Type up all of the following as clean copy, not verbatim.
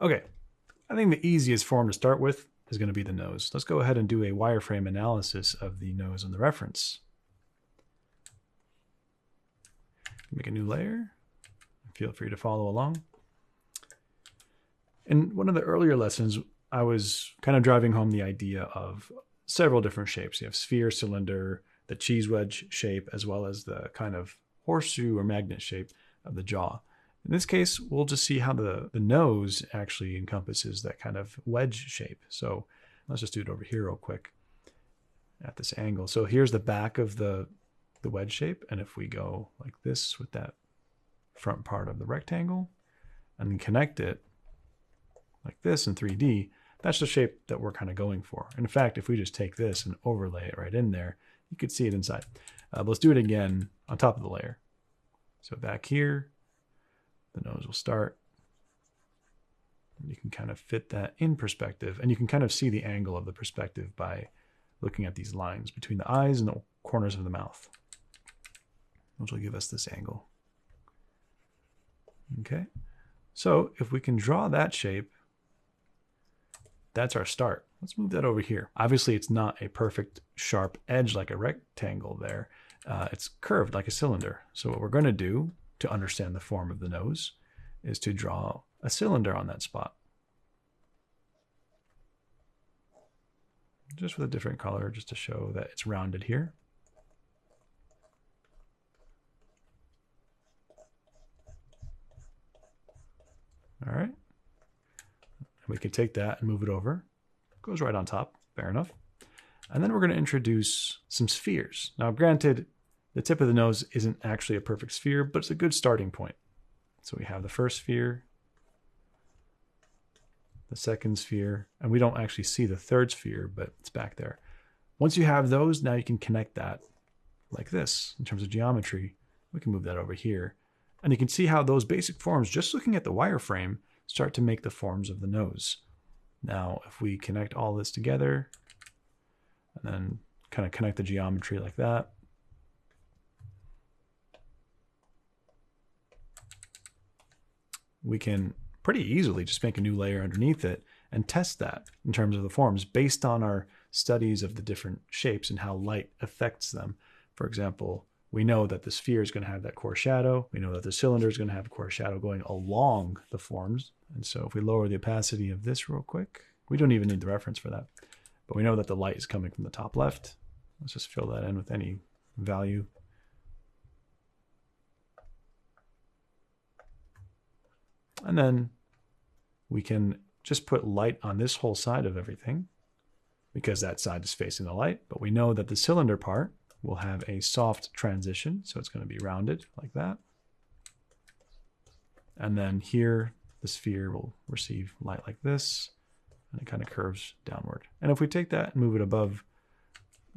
Okay, I think the easiest form to start with is going to be the nose. Let's go ahead and do a wireframe analysis of the nose and the reference. Make a new layer. Feel free to follow along. In one of the earlier lessons, I was kind of driving home the idea of several different shapes. You have sphere, cylinder, the cheese wedge shape, as well as the kind of horseshoe or magnet shape of the jaw. In this case, we'll just see how the nose actually encompasses that kind of wedge shape. So let's just do it over here real quick at this angle. So here's the back of the wedge shape. And if we go like this with that front part of the rectangle and then connect it like this in 3D, that's the shape that we're kind of going for. In fact, if we just take this and overlay it right in there, you could see it inside. Let's do it again on top of the layer. So back here, the nose will start. And you can kind of fit that in perspective, and you can kind of see the angle of the perspective by looking at these lines between the eyes and the corners of the mouth, which will give us this angle. Okay, so if we can draw that shape, that's our start. Let's move that over here. Obviously, it's not a perfect sharp edge like a rectangle there. It's curved like a cylinder. So what we're going to do to understand the form of the nose is to draw a cylinder on that spot. Just with a different color, just to show that it's rounded here. All right. We can take that and move it over. Goes right on top, fair enough. And then we're going to introduce some spheres. Now, granted, the tip of the nose isn't actually a perfect sphere, but it's a good starting point. So we have the first sphere, the second sphere, and we don't actually see the third sphere, but it's back there. Once you have those, now you can connect that like this in terms of geometry. We can move that over here. And you can see how those basic forms, just looking at the wireframe, start to make the forms of the nose. Now, if we connect all this together and then kind of connect the geometry like that, we can pretty easily just make a new layer underneath it and test that in terms of the forms based on our studies of the different shapes and how light affects them. For example, we know that the sphere is going to have that core shadow. We know that the cylinder is going to have a core shadow going along the forms. And so if we lower the opacity of this real quick, we don't even need the reference for that. But we know that the light is coming from the top left. Let's just fill that in with any value. And then we can just put light on this whole side of everything because that side is facing the light. But we know that the cylinder part will have a soft transition. So it's going to be rounded like that. And then here, the sphere will receive light like this, and it kind of curves downward. And if we take that and move it above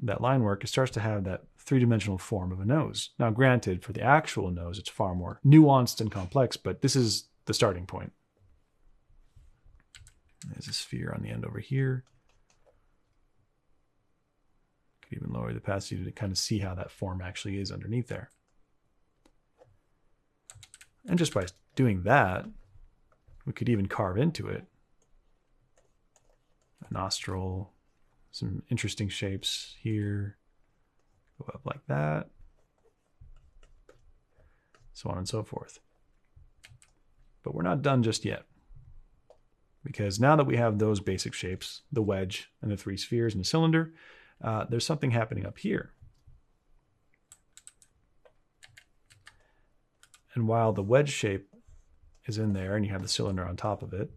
that line work, it starts to have that three-dimensional form of a nose. Now, granted, for the actual nose, it's far more nuanced and complex, but this is the starting point. There's a sphere on the end over here. Could even lower the opacity to kind of see how that form actually is underneath there. And just by doing that, we could even carve into it. A nostril, some interesting shapes here. Go up like that. So on and so forth. But we're not done just yet. Because now that we have those basic shapes, the wedge and the three spheres and the cylinder, there's something happening up here. And while the wedge shape is in there and you have the cylinder on top of it,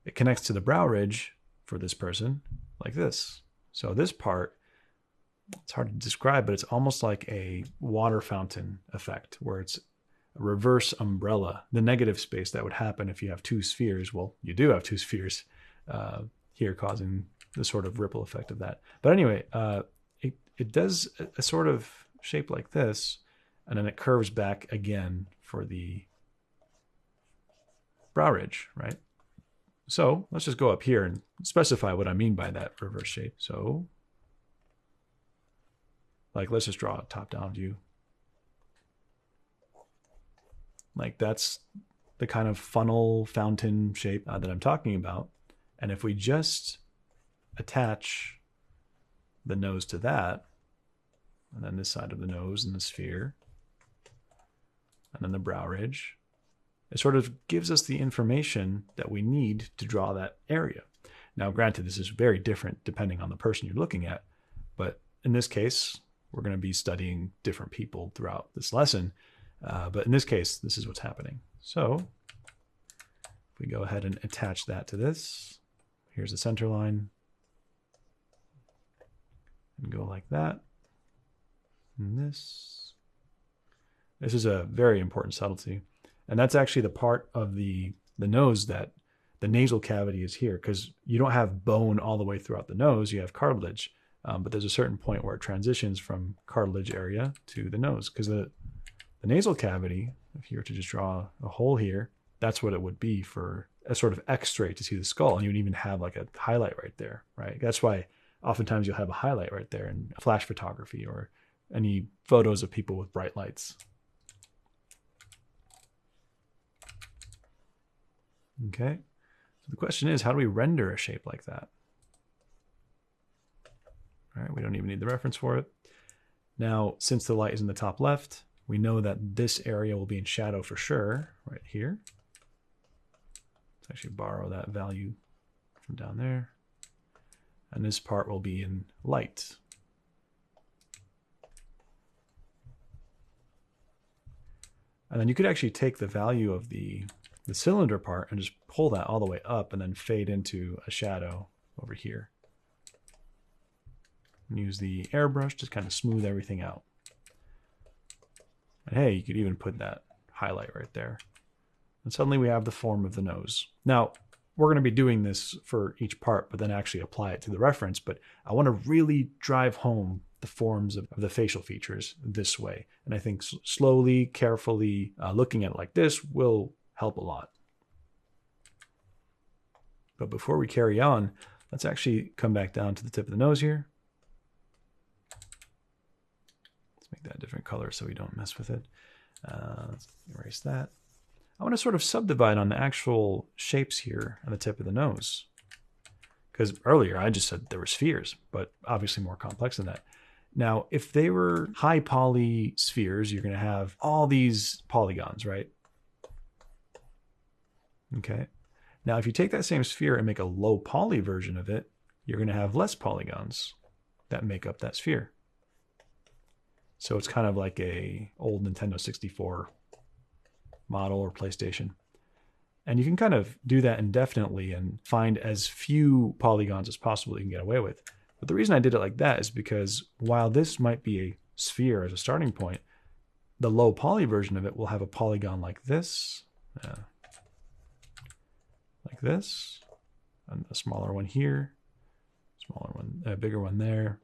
it connects to the brow ridge for this person like this. So this part, it's hard to describe, but it's almost like a water fountain effect where it's a reverse umbrella, the negative space that would happen if you have two spheres. Well, you do have two spheres here causing the sort of ripple effect of that. But anyway, it does a sort of shape like this, and then it curves back again for the brow ridge, right? So let's just go up here and specify what I mean by that reverse shape. So like, let's just draw a top-down view. Like that's the kind of funnel fountain shape that I'm talking about. And if we just attach the nose to that, and then this side of the nose and the sphere, and then the brow ridge, it sort of gives us the information that we need to draw that area. Now, granted, this is very different depending on the person you're looking at, but in this case, we're going to be studying different people throughout this lesson. But in this case, this is what's happening. So if we go ahead and attach that to this, here's the center line, and go like that. And this is a very important subtlety. And that's actually the part of the nose that the nasal cavity is here, because you don't have bone all the way throughout the nose, you have cartilage. But there's a certain point where it transitions from cartilage area to the nose, because the nasal cavity, if you were to just draw a hole here, that's what it would be for a sort of X-ray to see the skull. And you would even have like a highlight right there, right? That's why oftentimes you'll have a highlight right there in flash photography or any photos of people with bright lights. Okay, so the question is, how do we render a shape like that? All right, we don't even need the reference for it. Now, since the light is in the top left, we know that this area will be in shadow for sure, right here. Let's actually borrow that value from down there. And this part will be in light. And then you could actually take the value of the cylinder part and just pull that all the way up and then fade into a shadow over here. And use the airbrush to kind of smooth everything out. And hey, you could even put that highlight right there. And suddenly we have the form of the nose. Now, we're going to be doing this for each part, but then actually apply it to the reference. But I want to really drive home the forms of the facial features this way. And I think slowly, carefully looking at it like this will help a lot. But before we carry on, let's actually come back down to the tip of the nose here. Let's make that a different color so we don't mess with it. Let's erase that. I want to sort of subdivide on the actual shapes here on the tip of the nose. Because earlier I just said there were spheres, but obviously more complex than that. Now, if they were high poly spheres, you're going to have all these polygons, right? Okay. Now, if you take that same sphere and make a low poly version of it, you're going to have less polygons that make up that sphere. So it's kind of like a old Nintendo 64 model or PlayStation. And you can kind of do that indefinitely and find as few polygons as possible you can get away with. But the reason I did it like that is because while this might be a sphere as a starting point, the low poly version of it will have a polygon like this, like this, and a smaller one here, smaller one, a bigger one there,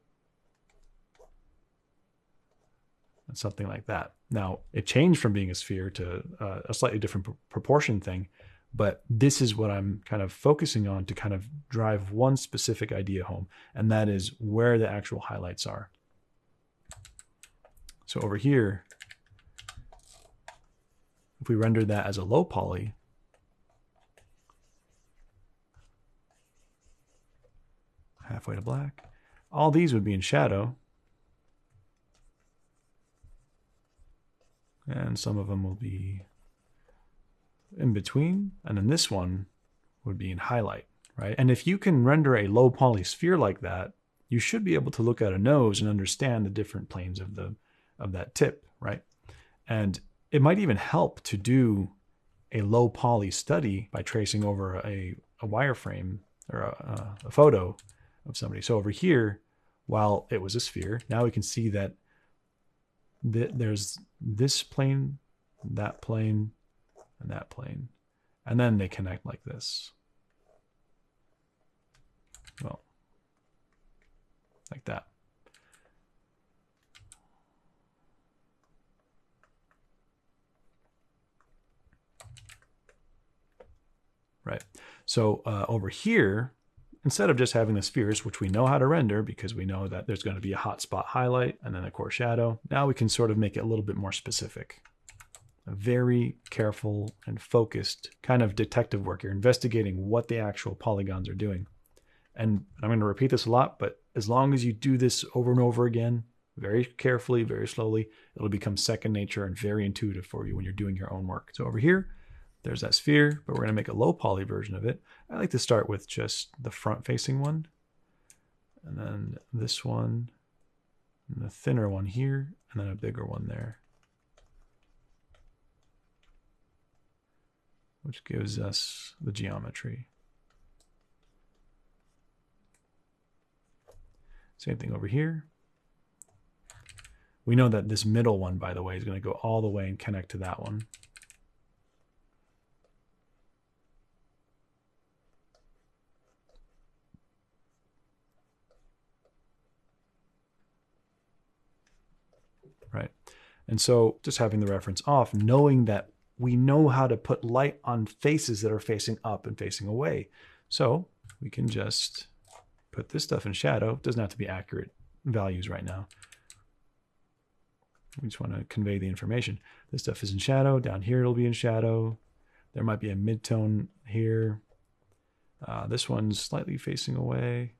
and something like that. Now, it changed from being a sphere to a slightly different proportion thing, but this is what I'm kind of focusing on to kind of drive one specific idea home, and that is where the actual highlights are. So over here, if we render that as a low poly, halfway to black, all these would be in shadow. And some of them will be in between. And then this one would be in highlight, right? And if you can render a low poly sphere like that, you should be able to look at a nose and understand the different planes of that tip, right? And it might even help to do a low poly study by tracing over a wireframe or a photo of somebody. So over here, while it was a sphere, now we can see that there's this plane, that plane, and that plane. And then they connect like this. Well, like that. Right. So over here, instead of just having the spheres, which we know how to render because we know that there's going to be a hot spot highlight and then a core shadow, now we can sort of make it a little bit more specific. A very careful and focused kind of detective work. You're investigating what the actual polygons are doing. And I'm going to repeat this a lot, but as long as you do this over and over again, very carefully, very slowly, it'll become second nature and very intuitive for you when you're doing your own work. So over here, there's that sphere, but we're going to make a low poly version of it. I like to start with just the front facing one, and then this one, and the thinner one here, and then a bigger one there, which gives us the geometry. Same thing over here. We know that this middle one, by the way, is going to go all the way and connect to that one. Right. And so just having the reference off, knowing that we know how to put light on faces that are facing up and facing away. So we can just put this stuff in shadow. It doesn't have to be accurate values right now. We just want to convey the information. This stuff is in shadow. Down here it'll be in shadow. There might be a midtone here. This one's slightly facing away.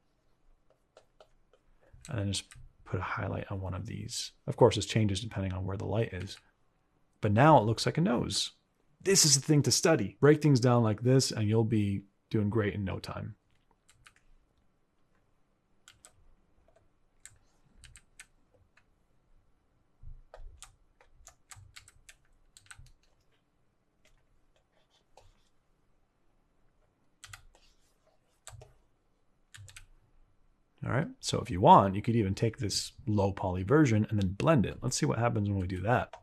And then just put a highlight on one of these. Of course, this changes depending on where the light is. But now it looks like a nose. This is the thing to study. Break things down like this and you'll be doing great in no time. All right, so if you want, you could even take this low poly version and then blend it. Let's see what happens when we do that.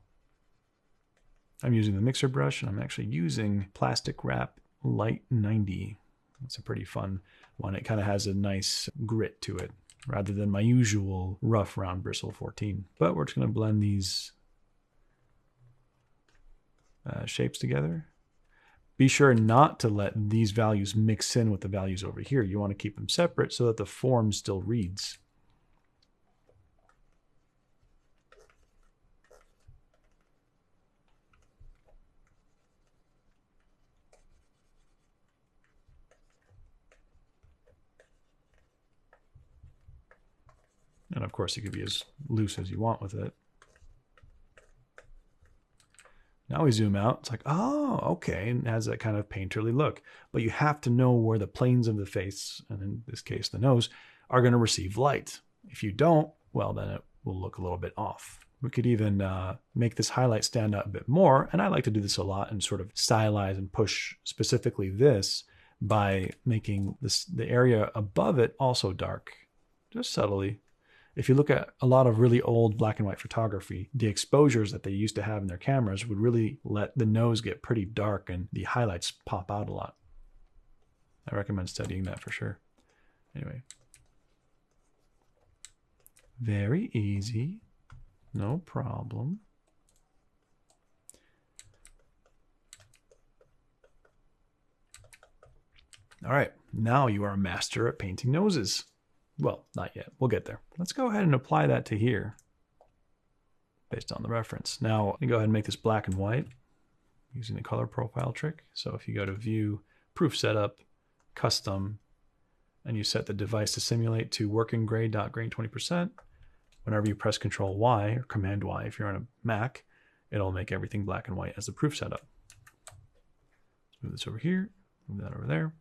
I'm using the mixer brush, and I'm actually using Plastic Wrap Light 90. It's a pretty fun one. It kind of has a nice grit to it, rather than my usual rough round bristle 14. But we're just going to blend these shapes together. Be sure not to let these values mix in with the values over here. You want to keep them separate so that the form still reads. And of course, you could be as loose as you want with it. Now we zoom out, it's like, oh, okay, and it has that kind of painterly look. But you have to know where the planes of the face, and in this case the nose, are going to receive light. If you don't, well, then it will look a little bit off. We could even make this highlight stand out a bit more, and I like to do this a lot and sort of stylize and push specifically this by making the area above it also dark, just subtly. If you look at a lot of really old black and white photography, the exposures that they used to have in their cameras would really let the nose get pretty dark and the highlights pop out a lot. I recommend studying that for sure. Anyway. Very easy. No problem. All right, now you are a master at painting noses. Well, not yet. We'll get there. Let's go ahead and apply that to here based on the reference. Now, let me go ahead and make this black and white using the color profile trick. So if you go to View, Proof Setup, Custom, and you set the device to simulate to working gray dot grain 20%, whenever you press Control Y or Command Y if you're on a Mac, it'll make everything black and white as the proof setup. Let's move this over here, move that over there.